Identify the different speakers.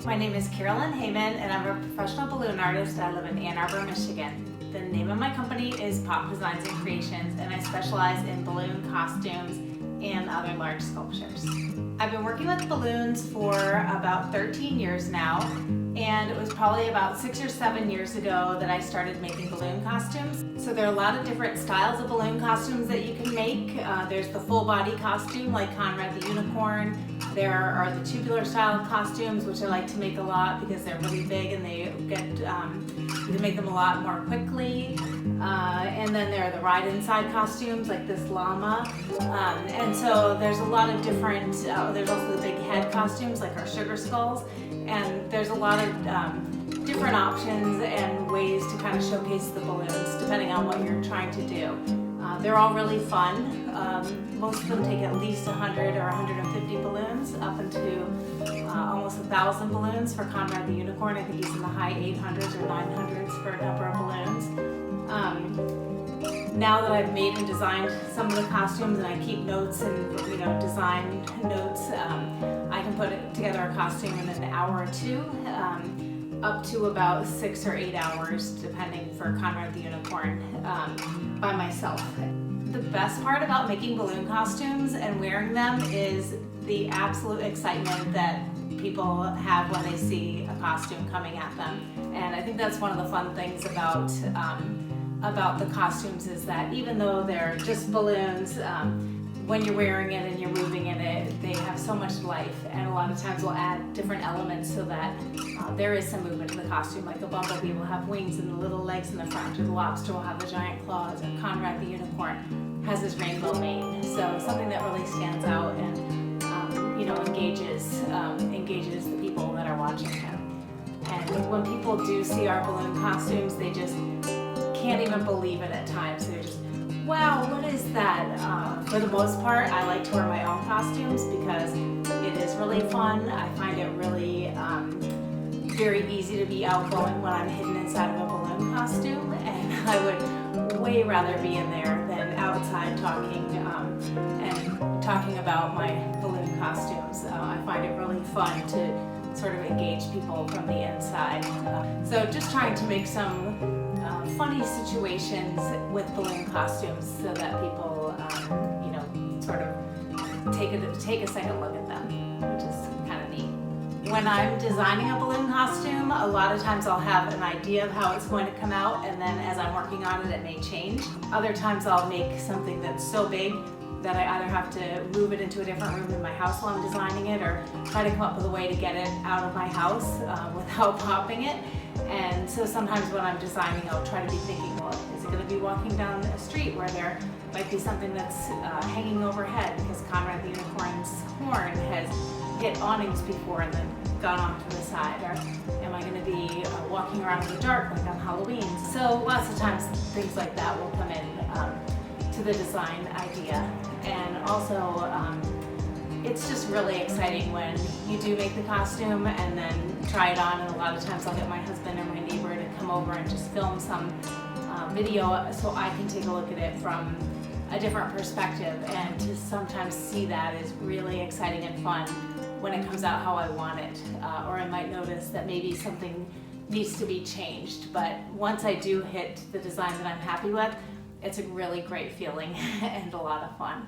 Speaker 1: My name is Carolynn Hayman and I'm a professional balloon artist. I live in Ann Arbor, Michigan. The name of my company is Pop Designs and Creations, and I specialize in balloon costumes and other large sculptures. I've been working with balloons for about 13 years now, and it was probably about 6 or 7 years ago that I started making balloon costumes. So there are a lot of different styles of balloon costumes that you can make. There's the full body costume like Conrad the unicorn. There are the tubular style costumes, which I like to make a lot because they're really big and they get, you can make them a lot more quickly. And then there are the ride inside costumes like this llama. And so there's a lot of different, there's also the big head costumes like our sugar skulls. And there's a lot of different options and ways to kind of showcase the balloons depending on what you're trying to do. They're all really fun. Most of them take at least 100 or 150 balloons, up into almost 1,000 balloons for Conrad the unicorn. I think he's in the high 800s or 900s for a number of balloons. Now that I've made and designed some of the costumes and I keep notes and design notes, I can put together a costume in an hour or two, up to about 6 or 8 hours, depending, for Conrad the unicorn, by myself. The best part about making balloon costumes and wearing them is the absolute excitement that people have when they see a costume coming at them. And I think that's one of the fun things about the costumes, is that even though they're just balloons, when you're wearing it and you're moving in it, they have so much life, and a lot of times we'll add different elements so that there is some movement to the costume. Like the bumblebee will have wings and the little legs in the front, or the lobster will have the giant claws, or Conrad the unicorn has his rainbow mane. So something that really stands out and engages the people that are watching him. And when people do see our balloon costumes, they just can't even believe it at times. They're just, wow, what is that? For the most part, I like to wear my own costumes because it is really fun. I find it really very easy to be outgoing when I'm hidden inside of a balloon costume, and I would way rather be in there than outside talking about my balloon costumes. I find it really fun to sort of engage people from the inside. So just trying to make some funny situations with balloon costumes so that people, sort of take a second look at them, which is kind of neat. When I'm designing a balloon costume, a lot of times I'll have an idea of how it's going to come out, and then as I'm working on it, it may change. Other times I'll make something that's so big that I either have to move it into a different room in my house while I'm designing it, or try to come up with a way to get it out of my house without popping it. And so sometimes when I'm designing, I'll try to be thinking, well, is it going to be walking down a street where there might be something that's hanging overhead because Conrad the unicorn's horn has hit awnings before and then gone off to the side? Or am I going to be walking around in the dark like on Halloween? So lots of times things like that will come in to the design idea. And also, it's just really exciting when you do make the costume and then try it on, and a lot of times I'll get my husband or my neighbor to come over and just film some video so I can take a look at it from a different perspective, and to sometimes see that is really exciting and fun when it comes out how I want it. Or I might notice that maybe something needs to be changed, but once I do hit the design that I'm happy with, it's a really great feeling and a lot of fun.